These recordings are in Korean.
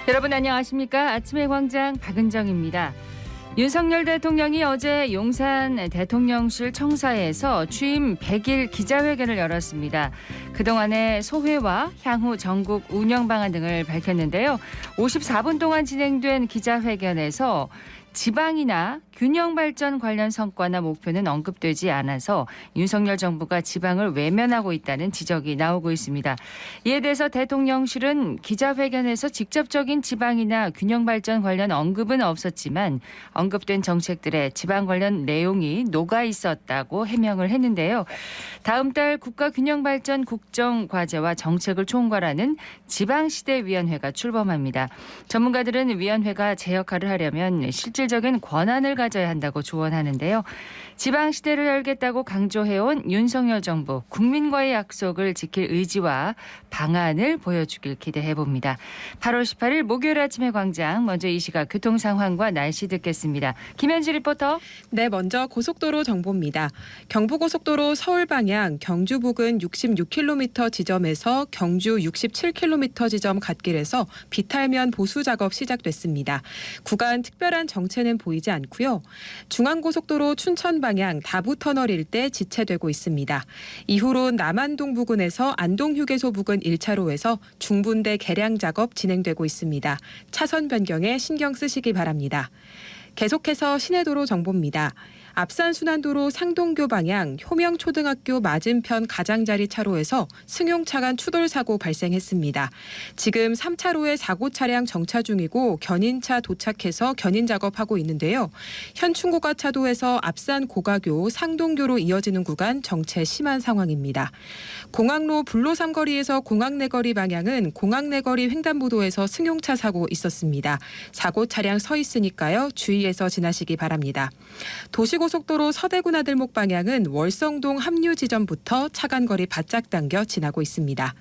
여러분 안녕하십니까? 아침의 광장 박은정입니다. 윤석열 대통령이 어제 용산 대통령실 청사에서 취임 100일 기자회견을 열었습니다. 그동안의 소회와 향후 전국 운영 방안 등을 밝혔는데요. 54분 동안 진행된 기자회견에서 지방이나 균형 발전 관련 성과나 목표는 언급되지 않아서 윤석열 정부가 지방을 외면하고 있다는 지적이 나오고 있습니다. 이에 대해서 대통령실은 기자회견에서 직접적인 지방이나 균형 발전 관련 언급은 없었지만 언급된 정책들의 지방 관련 내용이 녹아 있었다고 해명을 했는데요. 다음 달 국가균형발전 국정과제와 정책을 총괄하는 지방시대위원회가 출범합니다. 전문가들은 위원회가 제 역할을 하려면 실질적인 권한을 가져야 한다고 조언하는데요. 지방시대를 열겠다고 강조해온 윤석열 정부, 국민과의 약속을 지킬 의지와 방안을 보여주길 기대해봅니다. 8월 18일 목요일 아침의 광장, 먼저 이 시각 교통 상황과 날씨 듣겠습니다. 김현지 리포터. 네, 먼저 고속도로 정보입니다. 경부고속도로 서울 방향 경주 부근 66km 지점에서 경주 67km 지점 갓길에서 비탈면 보수 작업 시작됐습니다. 구간 특별한 정체는 보이지 않고요. 중앙고속도로 춘천 방향 다부터널 일대 지체되고 있습니다. 이후로 남안동 부근에서 안동휴게소 부근 1차로에서 중분대 개량 작업 진행되고 있습니다. 차선 변경에 신경 쓰시기 바랍니다. 계속해서 시내도로 정보입니다. 앞산순환도로 상동교 방향 효명초등학교 맞은편 가장자리 차로에서 승용차 간 추돌 사고 발생했습니다. 지금 3차로에 사고 차량 정차 중이고 견인차 도착해서 견인 작업하고 있는데요. 현충고가 차도에서 앞산 고가교 상동교로 이어지는 구간 정체 심한 상황입니다. 공항로 불로삼거리에서 공항내거리 방향은 공항내거리 횡단보도에서 승용차 사고 있었습니다. 사고 차량 서 있으니까요. 주의해서 지나시기 바랍니다. 도시고속도로 서대군 아들목 방향은 월성동 합류 지점부터 차간거리 바짝 당겨 지나고 있습니다.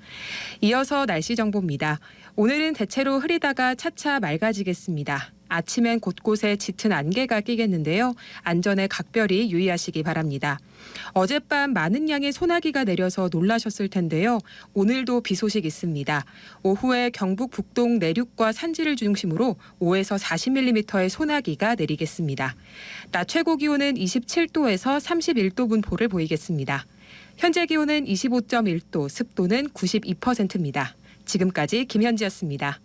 이어서 날씨 정보입니다. 오늘은 대체로 흐리다가 차차 맑아지겠습니다. 아침엔 곳곳에 짙은 안개가 끼겠는데요. 안전에 각별히 유의하시기 바랍니다. 어젯밤 많은 양의 소나기가 내려서 놀라셨을 텐데요. 오늘도 비 소식 있습니다. 오후에 경북 북동 내륙과 산지를 중심으로 5에서 40mm의 소나기가 내리겠습니다. 낮 최고 기온은 27도에서 31도 분포를 보이겠습니다. 현재 기온은 25.1도, 습도는 92%입니다. 지금까지 김현지였습니다.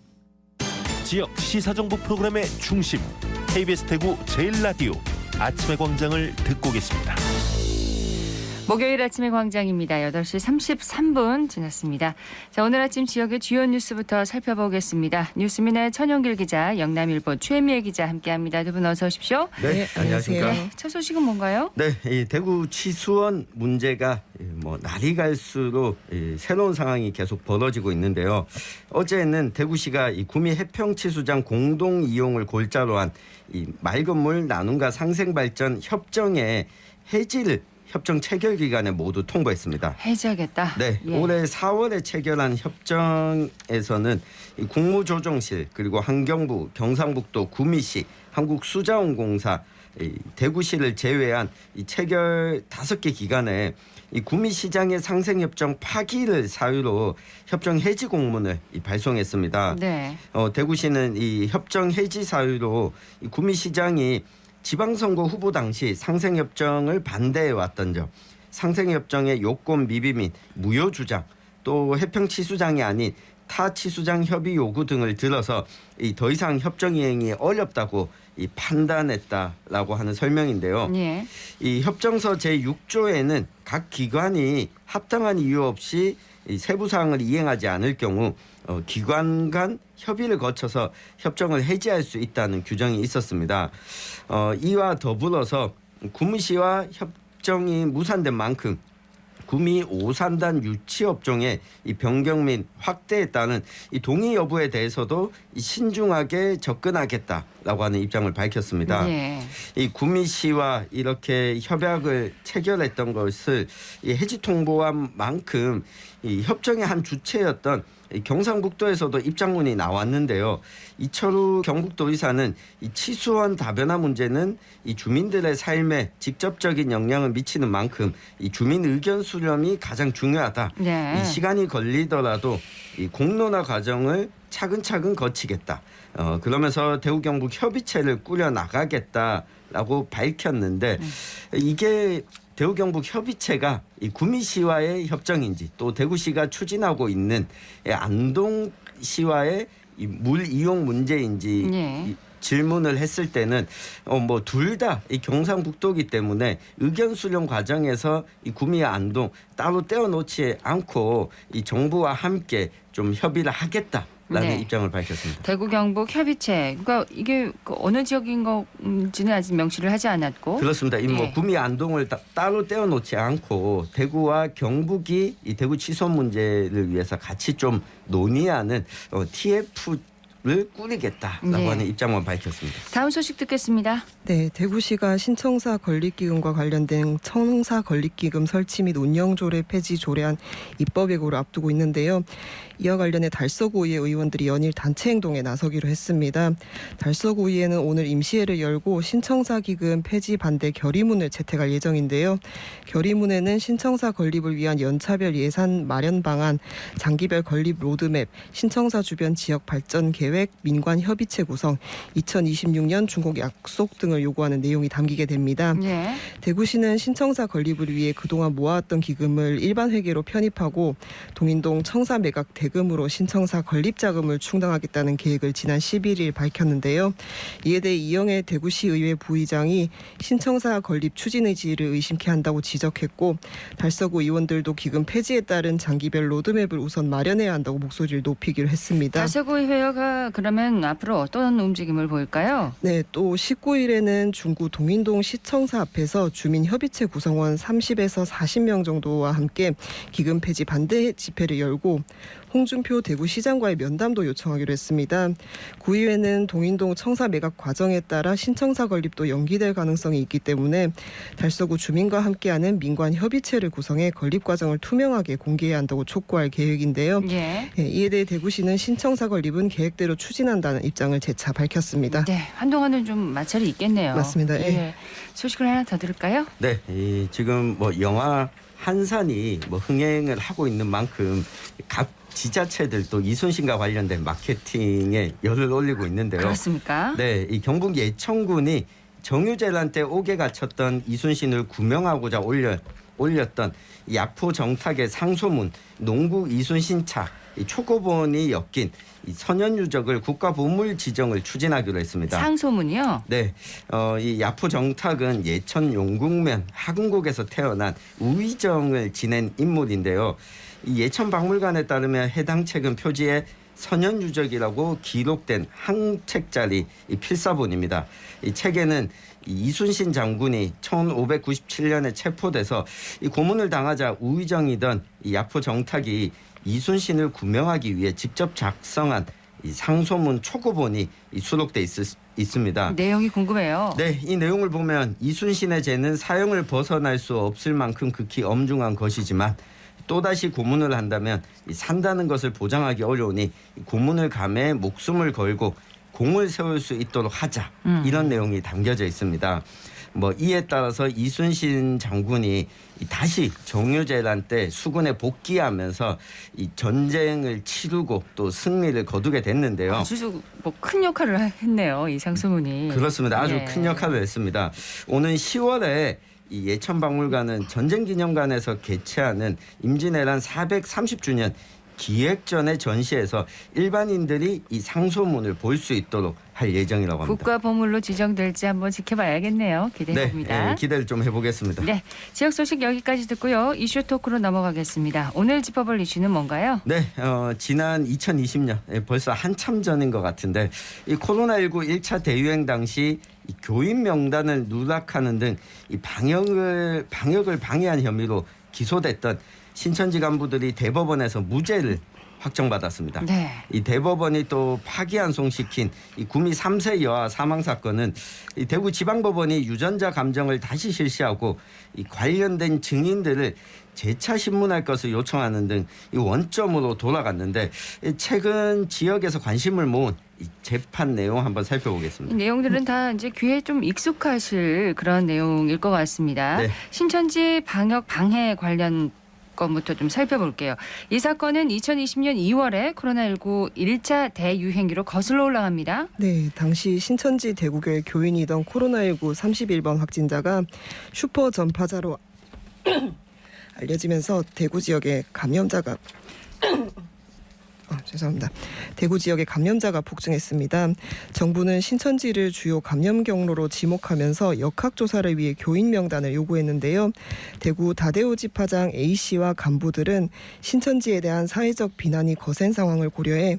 지역 시사정보 프로그램의 중심, KBS 대구 제일라디오 아침의 광장을 듣고 계십니다. 목요일 아침의 광장입니다. 8시 33분 지났습니다. 자, 오늘 아침 지역의 주요 뉴스부터 살펴보겠습니다. 뉴스민의 천용길 기자, 영남일보 최미애 기자 함께합니다. 두 분 어서 오십시오. 네, 안녕하십니까. 네, 첫 소식은 뭔가요? 네, 이 대구 치수원 문제가 날이 갈수록 새로운 상황이 계속 벌어지고 있는데요. 어제는 대구시가 이 구미 해평치수장 공동 이용을 골자로 한 이 맑은 물 나눔과 상생발전 협정의 해지를 협정 체결 기간에 모두 통보했습니다. 해지하겠다. 네, 예. 올해 4월에 체결한 협정에서는 이 국무조정실 그리고 환경부, 경상북도 구미시, 한국수자원공사, 대구시를 제외한 이 체결 5개 기관에 이 구미시장의 상생협정 파기를 사유로 협정 해지 공문을 발송했습니다. 네. 대구시는 이 협정 해지 사유로 이 구미시장이 지방선거 후보 당시 상생협정을 반대해왔던 점, 상생협정의 요건 미비 및 무효 주장, 또 해평치수장이 아닌 타 치수장 협의 요구 등을 들어서 더 이상 협정 이행이 어렵다고 판단했다라고 하는 설명인데요. 예. 이 협정서 제6조에는 각 기관이 합당한 이유 없이 세부 사항을 이행하지 않을 경우 기관 간 협의를 거쳐서 협정을 해지할 수 있다는 규정이 있었습니다. 이와 더불어서 구미시와 협정이 무산된 만큼 구미 오산단 유치업종의 이 변경 및 확대에 따른 이 동의 여부에 대해서도 신중하게 접근하겠다라고 하는 입장을 밝혔습니다. 예. 이 구미시와 이렇게 협약을 체결했던 것을 이 해지 통보한 만큼 이 협정의 한 주체였던 이 경상북도에서도 입장문이 나왔는데요. 이철우 경북도의사는 이 치수원 다변화 문제는 이 주민들의 삶에 직접적인 영향을 미치는 만큼 이 주민 의견 수렴이 가장 중요하다. 네. 이 시간이 걸리더라도 이 공론화 과정을 차근차근 거치겠다. 그러면서 대구 경북 협의체를 꾸려 나가겠다라고 밝혔는데 이게 대구 경북 협의체가 이 구미시와의 협정인지 또 대구시가 추진하고 있는 안동시와의 이 물 이용 문제인지 네. 질문을 했을 때는 뭐 둘 다 이 경상북도이기 때문에 의견 수렴 과정에서 이 구미와 안동 따로 떼어놓지 않고 이 정부와 함께 좀 협의를 하겠다라는 네. 입장을 밝혔습니다. 대구 경북 협의체. 그러니까 이게 어느 지역인 건지는 아직 명시를 하지 않았고. 그렇습니다. 이 뭐 예. 구미 안동을 따로 떼어놓지 않고 대구와 경북이 이 대구 취소 문제를 위해서 같이 좀 논의하는 TF를 꾸리겠다라고 네. 하는 입장만 밝혔습니다. 다음 소식 듣겠습니다. 네, 대구시가 신청사 건립기금과 관련된 청사 건립기금 설치 및 운영 조례 폐지 조례안 입법 예고를 앞두고 있는데요. 이와 관련해 달서구의회 의원들이 연일 단체 행동에 나서기로 했습니다. 달서구의회는 오늘 임시회를 열고 신청사 기금 폐지 반대 결의문을 채택할 예정인데요. 결의문에는 신청사 건립을 위한 연차별 예산 마련 방안, 장기별 건립 로드맵, 신청사 주변 지역 발전 계획, 민관 협의체 구성, 2026년 준공 약속 등을 요구하는 내용이 담기게 됩니다. 네. 대구시는 신청사 건립을 위해 그동안 모아왔던 기금을 일반 회계로 편입하고 동인동 청사 매각 대금으로 신청사 건립 자금을 충당하겠다는 계획을 지난 11일 밝혔는데요. 이에 대해 이영애 대구시의회 부의장이 신청사 건립 추진 의지를 의심케 한다고 지적했고 달서구 의원들도 기금 폐지에 따른 장기별 로드맵을 우선 마련해야 한다고 목소리를 높이기로 했습니다. 달서구의회가 그러면 앞으로 어떤 움직임을 보일까요? 네, 또 19일에는 중구 동인동 시청사 앞에서 주민협의체 구성원 30에서 40명 정도와 함께 기금 폐지 반대 집회를 열고 홍준표 대구시장과의 면담도 요청하기로 했습니다. 구의회는 동인동 청사 매각 과정에 따라 신청사 건립도 연기될 가능성이 있기 때문에 달서구 주민과 함께하는 민관 협의체를 구성해 건립 과정을 투명하게 공개해야 한다고 촉구할 계획인데요. 예. 이에 대해 대구시는 신청사 건립은 계획대로 추진한다는 입장을 재차 밝혔습니다. 네. 한동안은 좀 마찰이 있겠네요. 맞습니다. 예. 소식을 하나 더 들을까요? 네, 지금 뭐 영화 한산이 뭐 흥행을 하고 있는 만큼 각 지자체들도 이순신과 관련된 마케팅에 열을 올리고 있는데요. 그렇습니까? 네, 이 경북 예천군이 정유재란 때 옥에 갇혔던 이순신을 구명하고자 올렸던 야포 정탁의 상소문 농구 이순신차 이 초고본이 엮인 이 선현유적을 국가보물 지정을 추진하기로 했습니다. 상소문이요? 네, 이 야포 정탁은 예천 용궁면 하궁곡에서 태어난 우의정을 지낸 인물인데요. 이 예천박물관에 따르면 해당 책은 표지에 선현유적이라고 기록된 한 책짜리 이 필사본입니다. 이 책에는 이순신 장군이 1597년에 체포돼서 이 고문을 당하자 우의정이던 이 야포 정탁이 이순신을 구명하기 위해 직접 작성한 이 상소문 초고본이 수록돼 있습니다. 내용이 궁금해요. 네, 이 내용을 보면 이순신의 죄는 사형을 벗어날 수 없을 만큼 극히 엄중한 것이지만 또다시 고문을 한다면 산다는 것을 보장하기 어려우니 고문을 감해 목숨을 걸고 공을 세울 수 있도록 하자. 이런 내용이 담겨져 있습니다. 뭐 이에 따라서 이순신 장군이 다시 정유재란 때 수군에 복귀하면서 이 전쟁을 치르고 또 승리를 거두게 됐는데요. 아주 뭐 큰 역할을 했네요. 이 상소문이. 그렇습니다. 아주 예. 큰 역할을 했습니다. 오는 10월에 이 예천박물관은 전쟁기념관에서 개최하는 임진왜란 430주년 기획전의 전시에서 일반인들이 이 상소문을 볼 수 있도록 할 예정이라고 합니다. 국가 보물로 지정될지 한번 지켜봐야겠네요. 기대해봅니다. 네, 기대를 좀 해보겠습니다. 네, 지역 소식 여기까지 듣고요. 이슈 토크로 넘어가겠습니다. 오늘 짚어볼 이슈는 뭔가요? 네, 지난 2020년 벌써 한참 전인 것 같은데 이 코로나19 1차 대유행 당시 이 교인 명단을 누락하는 등 이 방역을 방해한 혐의로 기소됐던 신천지 간부들이 대법원에서 무죄를 확정받았습니다. 네. 이 대법원이 또 파기환송시킨 이 구미 3세 여아 사망 사건은 이 대구지방법원이 유전자 감정을 다시 실시하고 이 관련된 증인들을 재차 신문할 것을 요청하는 등 이 원점으로 돌아갔는데 최근 지역에서 관심을 모은 이 재판 내용 한번 살펴보겠습니다. 이 내용들은 다 이제 귀에 좀 익숙하실 그런 내용일 것 같습니다. 네. 신천지 방역 방해 관련 건부터 좀 살펴볼게요. 이 사건은 2020년 2월에 코로나19 1차 대유행기로 거슬러 올라갑니다. 네, 당시 신천지 대구교회 교인이던 코로나19 31번 확진자가 슈퍼 전파자로 알려지면서 대구 지역에 감염자가 대구 지역에 감염자가 폭증했습니다. 정부는 신천지를 주요 감염 경로로 지목하면서 역학조사를 위해 교인 명단을 요구했는데요. 대구 다대오 집화장 A씨와 간부들은 신천지에 대한 사회적 비난이 거센 상황을 고려해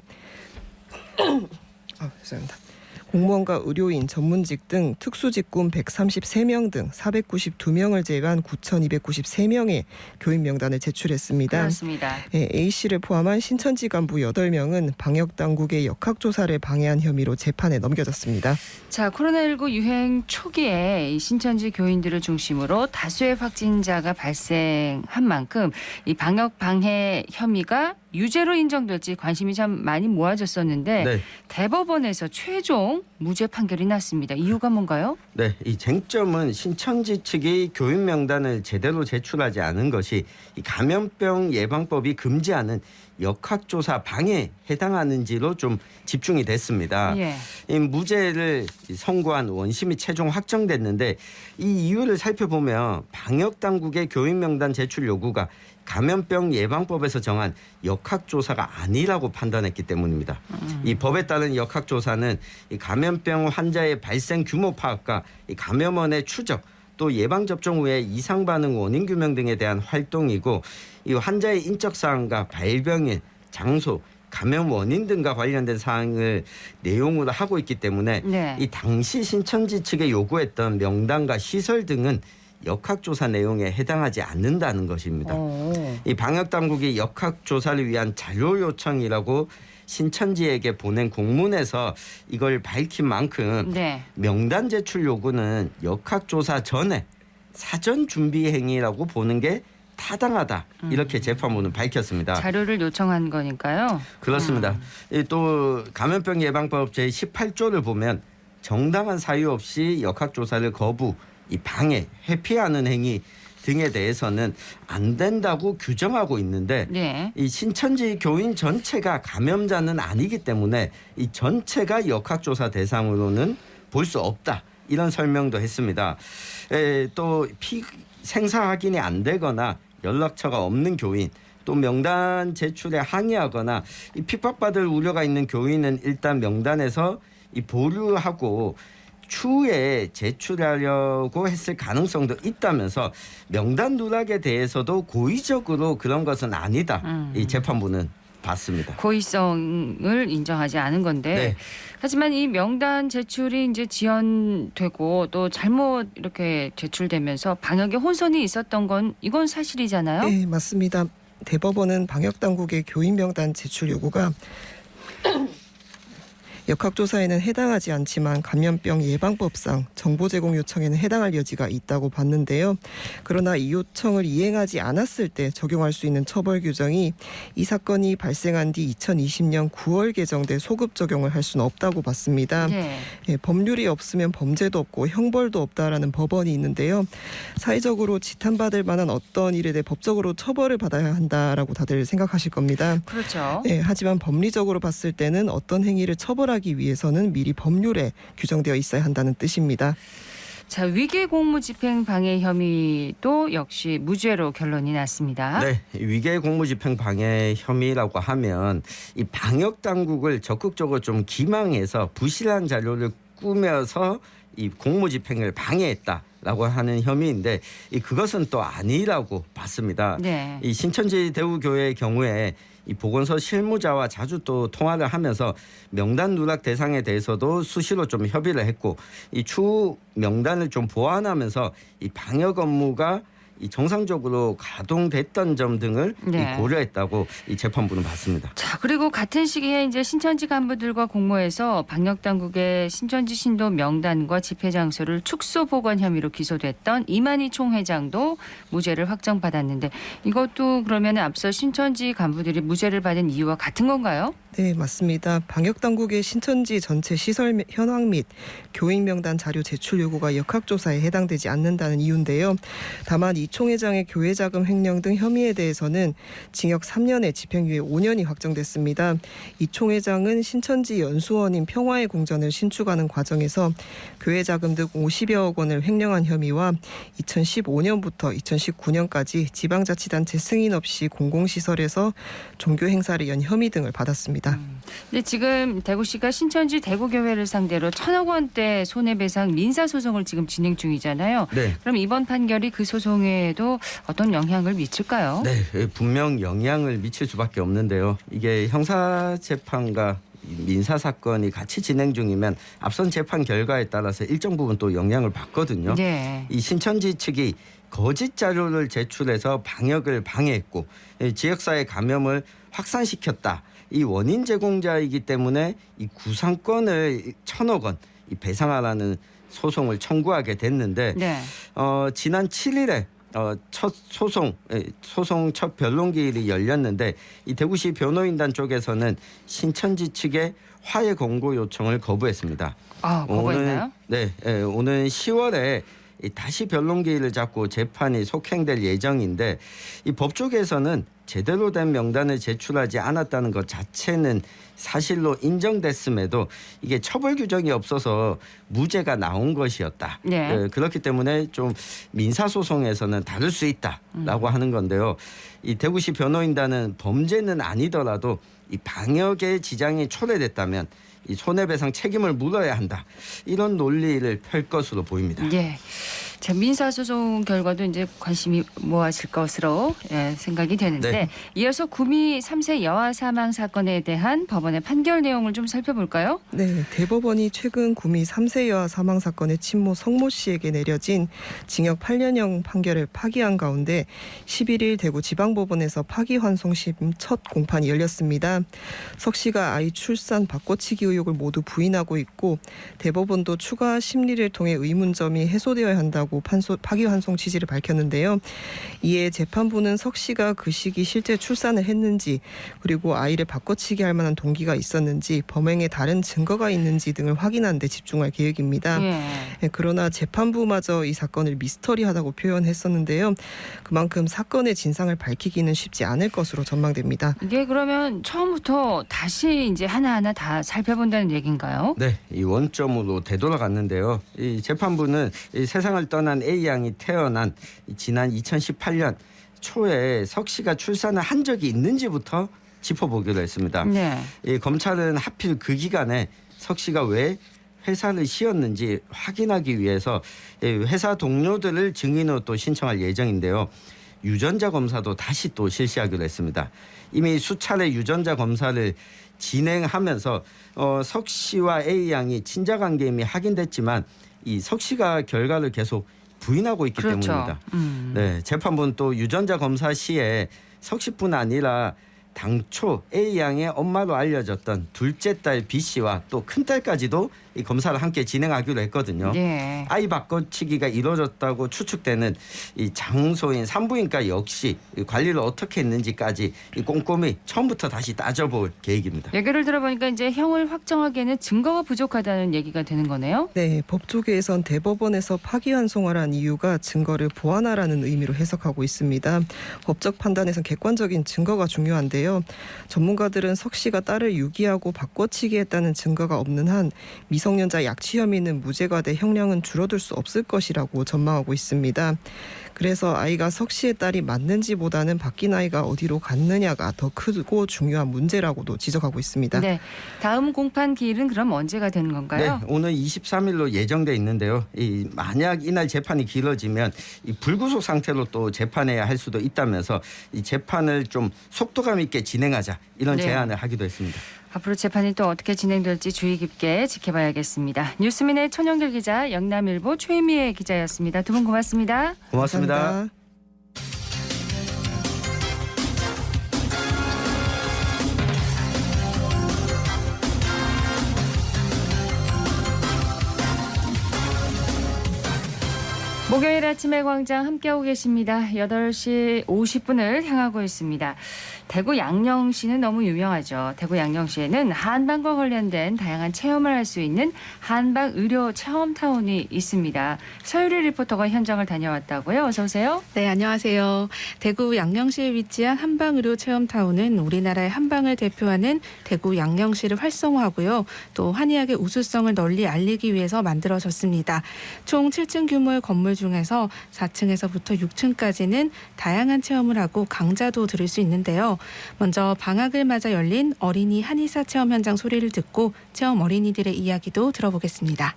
공무원과 의료인, 전문직 등 특수직군 133명 등 492명을 제외한 9,293명의 교인 명단을 제출했습니다. 그렇습니다. A씨를 포함한 신천지 간부 8명은 방역당국의 역학조사를 방해한 혐의로 재판에 넘겨졌습니다. 자, 코로나19 유행 초기에 이 신천지 교인들을 중심으로 다수의 확진자가 발생한 만큼 이 방역 방해 혐의가 유죄로 인정될지 관심이 참 많이 모아졌었는데 네. 대법원에서 최종 무죄 판결이 났습니다. 이유가 뭔가요? 네, 이 쟁점은 신천지 측이 교인 명단을 제대로 제출하지 않은 것이 이 감염병 예방법이 금지하는 역학조사 방해에 해당하는지로 좀 집중이 됐습니다. 예. 이 무죄를 선고한 원심이 최종 확정됐는데 이 이유를 살펴보면 방역당국의 교인 명단 제출 요구가 감염병 예방법에서 정한 역학조사가 아니라고 판단했기 때문입니다. 이 법에 따른 역학조사는 이 감염병 환자의 발생 규모 파악과 이 감염원의 추적 또 예방접종 후에 이상 반응 원인 규명 등에 대한 활동이고 이 환자의 인적 사항과 발병일, 장소, 감염 원인 등과 관련된 사항을 내용으로 하고 있기 때문에 네. 이 당시 신천지 측에 요구했던 명단과 시설 등은 역학조사 내용에 해당하지 않는다는 것입니다. 이 방역당국이 역학조사를 위한 자료 요청이라고 신천지에게 보낸 공문에서 이걸 밝힌 만큼 네. 명단 제출 요구는 역학조사 전에 사전 준비 행위라고 보는 게 타당하다. 이렇게 재판부는 밝혔습니다. 자료를 요청한 거니까요. 그렇습니다. 또 감염병 예방법 제18조를 보면 정당한 사유 없이 역학조사를 거부, 이 방해, 회피하는 행위 등에 대해서는 안 된다고 규정하고 있는데 네. 이 신천지 교인 전체가 감염자는 아니기 때문에 이 전체가 역학조사 대상으로는 볼 수 없다. 이런 설명도 했습니다. 또 생사 확인이 안 되거나 연락처가 없는 교인 또 명단 제출에 항의하거나 이 핍박받을 우려가 있는 교인은 일단 명단에서 이 보류하고 추후에 제출하려고 했을 가능성도 있다면서 명단 누락에 대해서도 고의적으로 그런 것은 아니다. 이 재판부는 봤습니다. 고의성을 인정하지 않은 건데 네. 하지만 이 명단 제출이 이제 지연되고 또 잘못 이렇게 제출되면서 방역에 혼선이 있었던 건 이건 사실이잖아요. 네, 맞습니다. 대법원은 방역당국의 교인 명단 제출 요구가 역학조사에는 해당하지 않지만 감염병 예방법상 정보 제공 요청에는 해당할 여지가 있다고 봤는데요. 그러나 이 요청을 이행하지 않았을 때 적용할 수 있는 처벌 규정이 이 사건이 발생한 뒤 2020년 9월 개정돼 소급 적용을 할 수는 없다고 봤습니다. 네. 법률이 없으면 범죄도 없고 형벌도 없다라는 법원이 있는데요. 사회적으로 지탄받을 만한 어떤 일에 대해 법적으로 처벌을 받아야 한다라고 다들 생각하실 겁니다. 그렇죠. 하지만 법리적으로 봤을 때는 어떤 행위를 처벌하기 위해서는 미리 법률에 규정되어 있어야 한다는 뜻입니다. 자, 위계 공무집행 방해 혐의도 역시 무죄로 결론이 났습니다. 네, 위계 공무집행 방해 혐의라고 하면 이 방역 당국을 적극적으로 좀 기망해서 부실한 자료를 꾸며서 이 공무집행을 방해했다라고 하는 혐의인데 그것은 또 아니라고 봤습니다. 네. 이 신천지 대우교회의 경우에 이 보건소 실무자와 자주 또 통화를 하면서 명단 누락 대상에 대해서도 수시로 좀 협의를 했고 이 추후 명단을 좀 보완하면서 이 방역 업무가 이 정상적으로 가동됐던 점 등을 네. 이 고려했다고 이 재판부는 봤습니다. 자, 그리고 같은 시기에 이제 신천지 간부들과 공모해서 방역 당국의 신천지 신도 명단과 집회 장소를 축소 보건 혐의로 기소됐던 이만희 총회장도 무죄를 확정받았는데 이것도 그러면 앞서 신천지 간부들이 무죄를 받은 이유와 같은 건가요? 네, 맞습니다. 방역당국의 신천지 전체 시설 현황 및 교인 명단 자료 제출 요구가 역학조사에 해당되지 않는다는 이유인데요. 다만 이 총회장의 교회 자금 횡령 등 혐의에 대해서는 징역 3년에 집행유예 5년이 확정됐습니다. 이 총회장은 신천지 연수원인 평화의 공전을 신축하는 과정에서 교회 자금 등 50여억 원을 횡령한 혐의와 2015년부터 2019년까지 지방자치단체 승인 없이 공공시설에서 종교 행사를 연 혐의 등을 받았습니다. 근데 지금 대구시가 신천지 대구교회를 상대로 1,000억 원대 손해배상 민사소송을 지금 진행 중이잖아요. 네. 그럼 이번 판결이 그 소송에도 어떤 영향을 미칠까요? 네, 분명 영향을 미칠 수밖에 없는데요. 이게 형사재판과 민사 사건이 같이 진행 중이면 앞선 재판 결과에 따라서 일정 부분 또 영향을 받거든요. 네. 이 신천지 측이 거짓 자료를 제출해서 방역을 방해했고 지역사회 감염을 확산시켰다. 이 원인 제공자이기 때문에 이 구상권을 1,000억 원 배상하라는 소송을 청구하게 됐는데 네. 지난 7일에 첫 소송 첫 변론기일이 열렸는데 이 대구시 변호인단 쪽에서는 신천지 측의 화해 공고 요청을 거부했습니다. 아, 거부했나요? 오는 10월에 다시 변론기일을 잡고 재판이 속행될 예정인데 이 법조계에서는 제대로 된 명단을 제출하지 않았다는 것 자체는 사실로 인정됐음에도 이게 처벌 규정이 없어서 무죄가 나온 것이었다. 네. 그렇기 때문에 좀 민사소송에서는 다를 수 있다라고 하는 건데요. 이 대구시 변호인단은 범죄는 아니더라도 이 방역에 지장이 초래됐다면 이 손해배상 책임을 물어야 한다. 이런 논리를 펼 것으로 보입니다. 예. 자, 민사소송 결과도 이제 관심이 모아질 것으로 생각이 되는데 네. 이어서 구미 3세 여아 사망 사건에 대한 법원의 판결 내용을 좀 살펴볼까요? 네, 대법원이 최근 구미 3세 여아 사망 사건의 친모 성모 씨에게 내려진 징역 8년형 판결을 파기한 가운데 11일 대구 지방법원에서 파기환송심 첫 공판이 열렸습니다. 석 씨가 아이 출산 바꿔치기 의혹을 모두 부인하고 있고 대법원도 추가 심리를 통해 의문점이 해소되어야 한다고 파기환송 취지를 밝혔는데요. 이에 재판부는 석 씨가 그 시기 실제 출산을 했는지 그리고 아이를 바꿔치기 할 만한 동기가 있었는지 범행에 다른 증거가 있는지 등을 확인하는 데 집중할 계획입니다. 예. 그러나 재판부마저 이 사건을 미스터리하다고 표현했었는데요. 그만큼 사건의 진상을 밝히기는 쉽지 않을 것으로 전망됩니다. 이게 그러면 처음부터 다시 이제 하나하나 다 살펴본다는 얘기인가요? 네, 이 원점으로 되돌아갔는데요. 이 재판부는 이 세상을 떠난 A 양이 태어난 지난 2018년 초에 석 씨가 출산을 한 적이 있는지부터 짚어보기로 했습니다. 네. 이 검찰은 하필 그 기간에 석 씨가 왜 회사를 쉬었는지 확인하기 위해서 회사 동료들을 증인으로 또 신청할 예정인데요. 유전자 검사도 다시 또 실시하기로 했습니다. 이미 수차례 유전자 검사를 진행하면서 석 씨와 A 양이 친자 관계임이 확인됐지만 이 석 씨가 결과를 계속 부인하고 있기 그렇죠. 때문입니다. 네, 재판부는 또 유전자 검사 시에 석 씨뿐 아니라 당초 A 양의 엄마로 알려졌던 둘째 딸 B 씨와 또 큰딸까지도 이 검사를 함께 진행하기로 했거든요. 네. 아이 바꿔치기가 이루어졌다고 추측되는 이 장소인 산부인과 역시 이 관리를 어떻게 했는지까지 이 꼼꼼히 처음부터 다시 따져볼 계획입니다. 얘기를 들어보니까 이제 형을 확정하기에는 증거가 부족하다는 얘기가 되는 거네요. 네, 법조계에선 대법원에서 파기환송하라는 이유가 증거를 보완하라는 의미로 해석하고 있습니다. 법적 판단에선 객관적인 증거가 중요한데요. 전문가들은 석 씨가 딸을 유기하고 바꿔치기 했다는 증거가 없는 한 미성년자 약취 혐의는 무죄가 돼 형량은 줄어들 수 없을 것이라고 전망하고 있습니다. 그래서 아이가 석 씨의 딸이 맞는지보다는 바뀐 아이가 어디로 갔느냐가 더 크고 중요한 문제라고도 지적하고 있습니다. 네. 다음 공판 기일은 그럼 언제가 되는 건가요? 네, 오늘 23일로 예정돼 있는데요. 만약 이날 재판이 길어지면 이 불구속 상태로 또 재판해야 할 수도 있다면서 이 재판을 좀 속도감 있게 진행하자 이런 네. 제안을 하기도 했습니다. 앞으로 재판이 또 어떻게 진행될지 주의 깊게 지켜봐야겠습니다. 뉴스민의 천영길 기자, 영남일보 최미애 기자였습니다. 두 분 고맙습니다. 고맙습니다. 감사합니다. 목요일 아침의 광장 함께하고 계십니다. 8시 50분을 향하고 있습니다. 대구 양령시는 너무 유명하죠. 대구 양령시에는 한방과 관련된 다양한 체험을 할 수 있는 한방 의료 체험타운이 있습니다. 서유리 리포터가 현장을 다녀왔다고요. 어서 오세요. 네, 안녕하세요. 대구 양령시에 위치한 한방의료 체험타운은 우리나라의 한방을 대표하는 대구 양령시를 활성화하고요. 또 한의학의 우수성을 널리 알리기 위해서 만들어졌습니다. 총 7층 규모의 건물 중에서 4층에서부터 6층까지는 다양한 체험을 하고 강좌도 들을 수 있는데요. 먼저 방학을 맞아 열린 어린이 한의사 체험 현장 소리를 듣고 체험 어린이들의 이야기도 들어보겠습니다.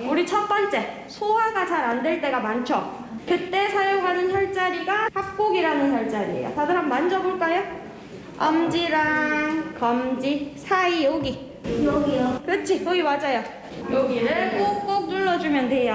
우리 첫 번째, 소화가 잘 안 될 때가 많죠. 그때 사용하는 혈자리가 합곡이라는 혈자리예요. 다들 한번 만져볼까요? 엄지랑 검지 사이 여기요. 그렇지, 거기 맞아요. 여기를 꾹꾹 눌러주면 돼요.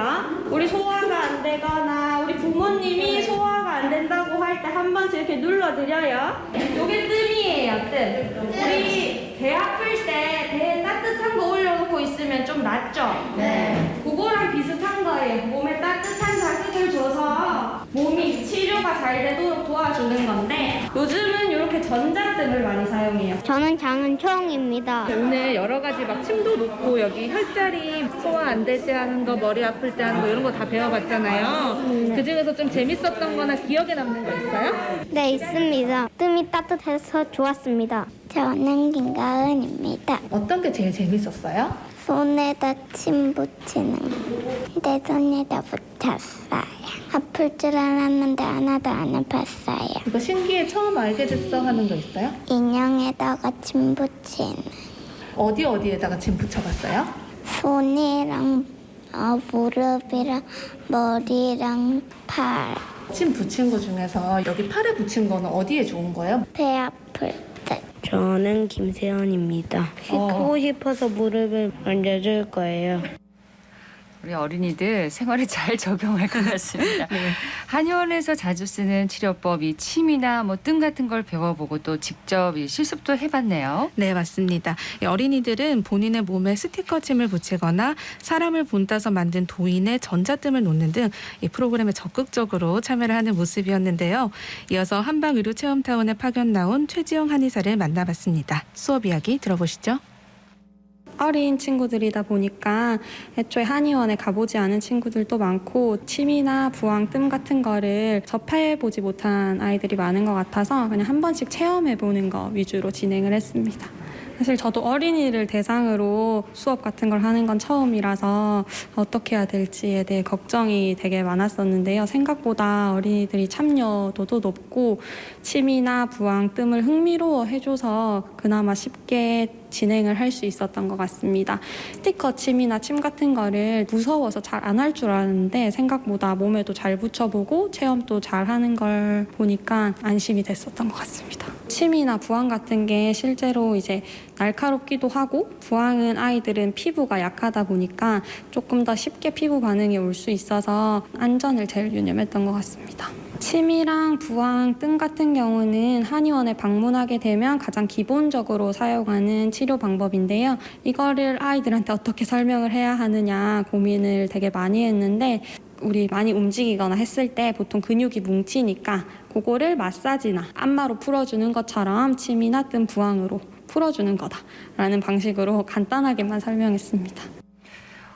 우리 소화가 안 되거나 우리 부모님이 소화가 안 된다고 할 때 한 번씩 이렇게 눌러드려요. 요게 뜸이에요, 뜸. 우리 배 아플 때 배에 따뜻한 거 올려놓고 있으면 좀 낫죠? 네. 그거랑 비슷한 거예요. 몸에 따뜻한 자극을 줘서 몸이 치료가 잘 되도록 도와주는 건데 요즘은 이렇게 전자뜸을 많이 사용해요. 저는 장은총입니다. 오늘 여러 가지 막 침도 놓고 여기 혈자리 소화 안 될 때 하는 거, 머리 아플 때 하는 거 이런 거 다 배워봤잖아요. 그중에서 좀 재밌었던 거나 기억에 남는 거 있어요? 네, 있습니다. 뜸이 따뜻해서 좋았습니다. 저는 김가은입니다. 어떤 게 제일 재밌었어요? 손에다 침 붙이는 내 손에다 붙였어요. 아플 줄 알았는데 하나도 안 아팠어요. 이거 신기해 처음 알게 됐어 하는 거 있어요? 인형에다가 침 붙이는 어디에다가 침 붙여봤어요? 손이랑 무릎이랑 머리랑 팔. 침 붙인 거 중에서 여기 팔에 붙인 거는 어디에 좋은 거예요? 배 아플 때. 저는 김세연입니다. 씻고 싶어서 무릎을 만져줄 거예요. 우리 어린이들 생활에 잘 적용할 것 같습니다. 한의원에서 자주 쓰는 치료법, 이 침이나 뭐 뜸 같은 걸 배워보고 또 직접 이 실습도 해봤네요. 네, 맞습니다. 이 어린이들은 본인의 몸에 스티커 침을 붙이거나 사람을 본따서 만든 도인에 전자뜸을 놓는 등 이 프로그램에 적극적으로 참여를 하는 모습이었는데요. 이어서 한방의료 체험타운에 파견 나온 최지영 한의사를 만나봤습니다. 수업 이야기 들어보시죠. 어린 친구들이다 보니까 애초에 한의원에 가보지 않은 친구들도 많고 침이나 부항, 뜸 같은 거를 접해보지 못한 아이들이 많은 것 같아서 그냥 한 번씩 체험해보는 거 위주로 진행을 했습니다. 사실 저도 어린이를 대상으로 수업 같은 걸 하는 건 처음이라서 어떻게 해야 될지에 대해 걱정이 되게 많았었는데요. 생각보다 어린이들이 참여도도 높고 침이나 부항, 뜸을 흥미로워해줘서 그나마 쉽게 진행을 할 수 있었던 것 같습니다. 스티커 침이나 침 같은 거를 무서워서 잘 안 할 줄 알았는데 생각보다 몸에도 잘 붙여보고 체험도 잘 하는 걸 보니까 안심이 됐었던 것 같습니다. 침이나 부항 같은 게 실제로 이제 날카롭기도 하고 부항은 아이들은 피부가 약하다 보니까 조금 더 쉽게 피부 반응이 올 수 있어서 안전을 제일 유념했던 것 같습니다. 침이랑 부항, 뜸 같은 경우는 한의원에 방문하게 되면 가장 기본적으로 사용하는 치료 방법인데요. 이거를 아이들한테 어떻게 설명을 해야 하느냐 고민을 되게 많이 했는데 우리 많이 움직이거나 했을 때 보통 근육이 뭉치니까 그거를 마사지나 안마로 풀어주는 것처럼 침이나 뜸, 부항으로 풀어주는 거다라는 방식으로 간단하게만 설명했습니다.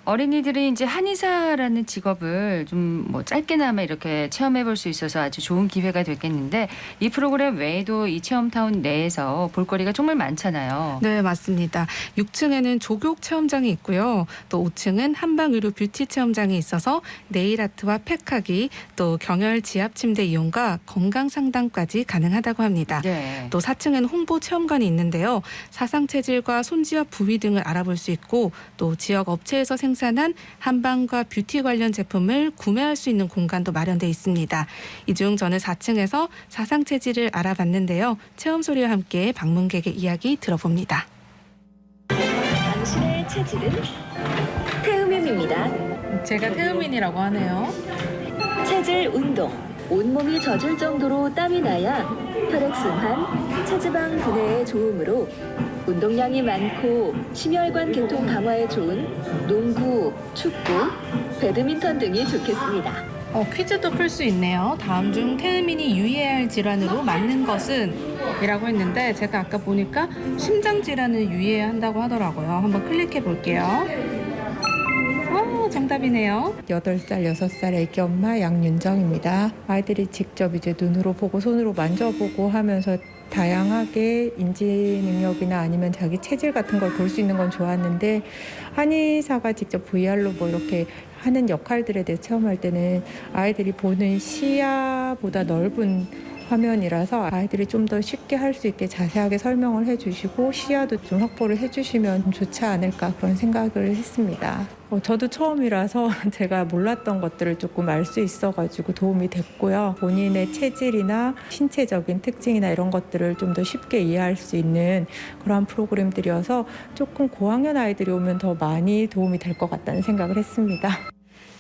어린이들이 이제 한의사라는 직업을 좀 뭐 짧게나마 이렇게 체험해 볼 수 있어서 아주 좋은 기회가 됐겠는데 이 프로그램 외에도 이 체험타운 내에서 볼거리가 정말 많잖아요. 네, 맞습니다. 6층에는 조교 체험장이 있고요. 또 5층은 한방의료 뷰티 체험장이 있어서 네일아트와 팩하기, 또 경혈 지압 침대 이용과 건강 상담까지 가능하다고 합니다. 네. 또 4층에는 홍보 체험관이 있는데요. 사상 체질과 손지압 부위 등을 알아볼 수 있고 또 지역 업체에서 생산한 한방과 뷰티 관련 제품을 구매할 수 있는 공간도 마련돼 있습니다. 이 중 저는 4층에서 사상 체질을 알아봤는데요. 체험 소리와 함께 방문객의 이야기 들어봅니다. 당신의 체질은 태음인입니다. 제가 태음인이라고 하네요. 체질 운동. 온몸이 젖을 정도로 땀이 나야 혈액순환, 체지방 분해에 좋으므로 운동량이 많고 심혈관 계통 강화에 좋은 농구, 축구, 배드민턴 등이 좋겠습니다. 퀴즈도 풀 수 있네요. 다음 중 태음인이 유의해야 할 질환으로 맞는 것은? 이라고 했는데 제가 아까 보니까 심장 질환을 유의해야 한다고 하더라고요. 한번 클릭해 볼게요. 정답이네요. 8살, 6살 애기 엄마 양윤정입니다. 아이들이 직접 이제 눈으로 보고 손으로 만져보고 하면서 다양하게 인지 능력이나 아니면 자기 체질 같은 걸 볼 수 있는 건 좋았는데 한의사가 직접 VR로 뭐 이렇게 하는 역할들에 대해 체험할 때는 아이들이 보는 시야보다 넓은 화면이라서 아이들이 좀 더 쉽게 할 수 있게 자세하게 설명을 해주시고 시야도 좀 확보를 해주시면 좋지 않을까 그런 생각을 했습니다. 저도 처음이라서 제가 몰랐던 것들을 조금 알 수 있어가지고 도움이 됐고요. 본인의 체질이나 신체적인 특징이나 이런 것들을 좀 더 쉽게 이해할 수 있는 그런 프로그램들이어서 조금 고학년 아이들이 오면 더 많이 도움이 될 것 같다는 생각을 했습니다.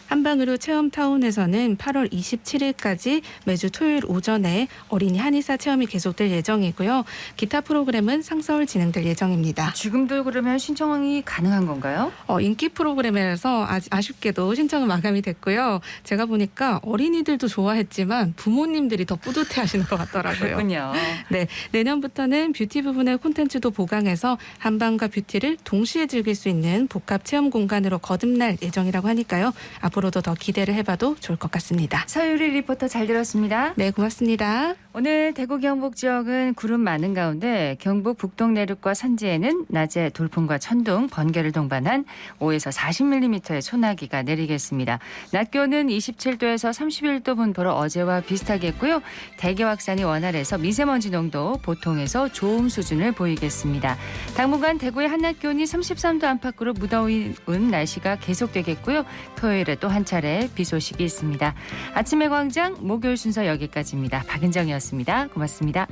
한방의료 체험타운에서는 8월 27일까지 매주 토요일 오전에 어린이 한의사 체험이 계속될 예정이고요. 기타 프로그램은 상서울 진행될 예정입니다. 지금도 그러면 신청이 가능한 건가요? 인기 프로그램이라서 아쉽게도 신청은 마감이 됐고요. 제가 보니까 어린이들도 좋아했지만 부모님들이 더 뿌듯해하시는 것 같더라고요. 그렇군요. 네, 내년부터는 뷰티 부분의 콘텐츠도 보강해서 한방과 뷰티를 동시에 즐길 수 있는 복합 체험 공간으로 거듭날 예정이라고 하니까요. 앞으로도 더 기대를 해봐도 좋을 것 같습니다. 서유리 리포터 잘 들었습니다. 네, 고맙습니다. 오늘 대구 경북 지역은 구름 많은 가운데 경북 북동 내륙과 산지에는 낮에 돌풍과 천둥, 번개를 동반한 5에서 40mm의 소나기가 내리겠습니다. 낮 기온은 27도에서 31도 분포로 어제와 비슷하겠고요. 대기 확산이 원활해서 미세먼지 농도 보통에서 좋음 수준을 보이겠습니다. 당분간 대구의 한낮 기온이 33도 안팎으로 무더운 날씨가 계속되겠고요. 토요일에 또 한 차례 비 소식이 있습니다. 아침의 광장 목요일 순서 여기까지입니다. 박은정이었습니다. 고맙습니다.